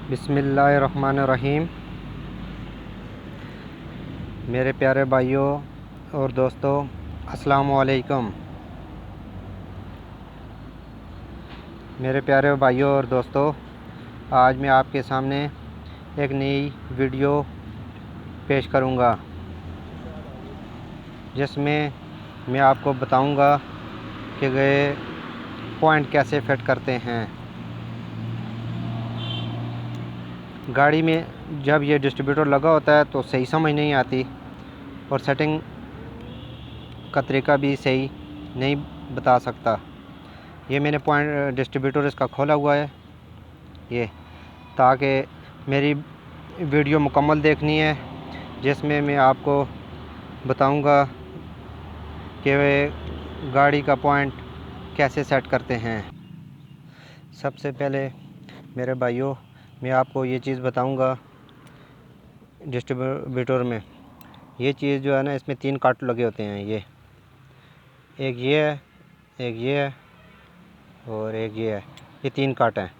बिस्मिल्लाहिर्रहमानिर्रहीम। मेरे प्यारे भाइयों और दोस्तों, अस्सलामु अलैकुम। मेरे प्यारे भाइयों और दोस्तों, आज मैं आपके सामने एक नई वीडियो पेश करूंगा, जिसमें मैं आपको बताऊंगा कि गए पॉइंट कैसे फिट करते हैं। गाड़ी में जब ये डिस्ट्रीब्यूटर लगा होता है तो सही समझ नहीं आती और सेटिंग का तरीका भी सही नहीं बता सकता। ये मैंने पॉइंट डिस्ट्रीब्यूटर इसका खोला हुआ है, ये ताकि मेरी वीडियो मुकम्मल देखनी है, जिसमें मैं आपको बताऊंगा कि वे गाड़ी का पॉइंट कैसे सेट करते हैं। सबसे पहले मेरे भाइयों, मैं आपको ये चीज़ बताऊंगा डिस्ट्रीब्यूटर में ये चीज़ जो है ना, इसमें 3 काट लगे होते हैं। ये एक ये है, एक ये है और एक ये है। ये 3 काट हैं।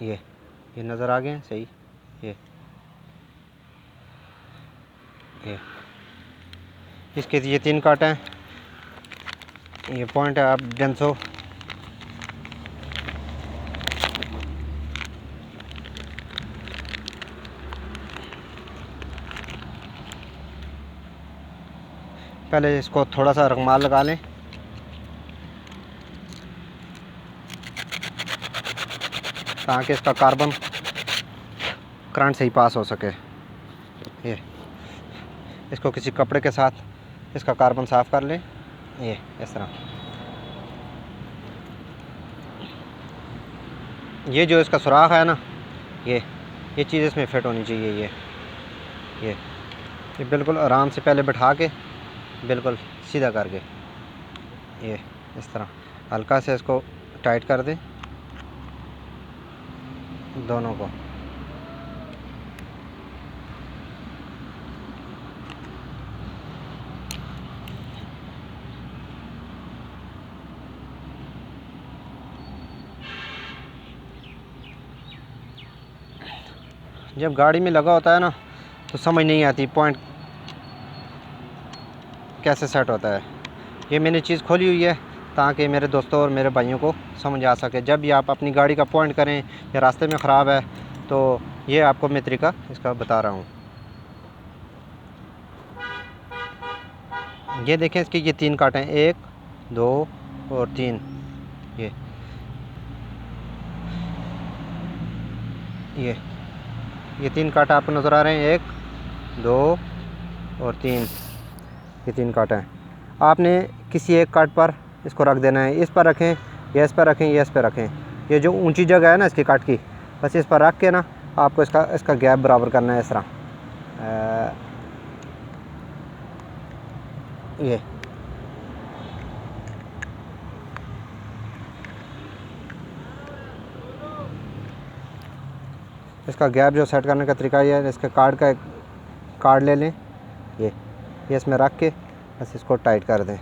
ये नज़र आ गए हैं सही। ये इसके ये 3 काट हैं। ये पॉइंट है आप डेंसो पहले इसको थोड़ा सा रगमाल लगा लें, ताकि इसका कार्बन करंट सही पास हो सके। ये इसको किसी कपड़े के साथ इसका कार्बन साफ़ कर लें, ये इस तरह। ये जो इसका सुराख है ना, ये चीज़ इसमें फिट होनी चाहिए। ये बिल्कुल आराम से पहले बैठा के बिल्कुल सीधा करके ये इस तरह हल्का से इसको टाइट कर दें दोनों को। जब गाड़ी में लगा होता है ना तो समझ नहीं आती पॉइंट कैसे सेट होता है। ये मैंने चीज़ खोली हुई है ताकि मेरे दोस्तों और मेरे भाइयों को समझ आ सके। जब भी आप अपनी गाड़ी का पॉइंट करें या रास्ते में ख़राब है तो ये आपको मैं तरीका इसका बता रहा हूँ। ये देखें, इसके ये 3 काट हैं, 1 2 और 3। ये 3 कांटे आपको नज़र आ रहे हैं, 1 2 और 3। ये 3 कांटे हैं। आपने किसी एक काट पर इसको रख देना है। इस पर रखें या इस पर रखें या इस पर रखें। ये जो ऊंची जगह है ना इसकी काट की, बस इस पर रख के ना आपको इसका गैप बराबर करना है इस तरह। ये इसका गैप जो सेट करने का तरीका ये है, इसके कार्ड ले लें, ये इसमें रख के बस इसको टाइट कर दें।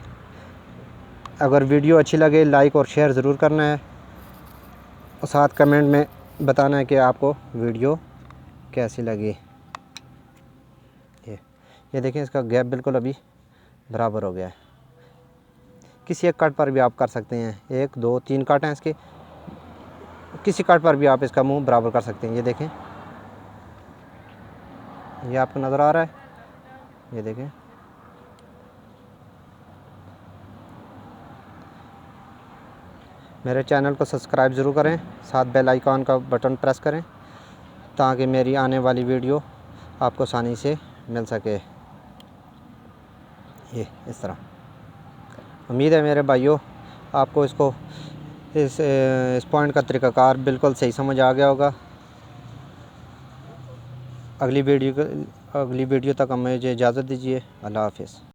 अगर वीडियो अच्छी लगे लाइक और शेयर ज़रूर करना है और साथ कमेंट में बताना है कि आपको वीडियो कैसी लगी। ये देखें, इसका गैप बिल्कुल अभी बराबर हो गया है। किसी एक कट पर भी आप कर सकते हैं, 1 2 3 कट हैं इसके, किसी कट पर भी आप इसका मुंह बराबर कर सकते हैं। ये देखें, ये आपको नज़र आ रहा है, ये देखें। मेरे चैनल को सब्सक्राइब ज़रूर करें, साथ बेल आइकॉन का बटन प्रेस करें ताकि मेरी आने वाली वीडियो आपको आसानी से मिल सके। ये इस तरह। उम्मीद है मेरे भाइयों आपको इस पॉइंट का तरीक़ाकार बिल्कुल सही समझ आ गया होगा। अगली वीडियो तक मुझे इजाज़त दीजिए। अल्लाह हाफ़िज़।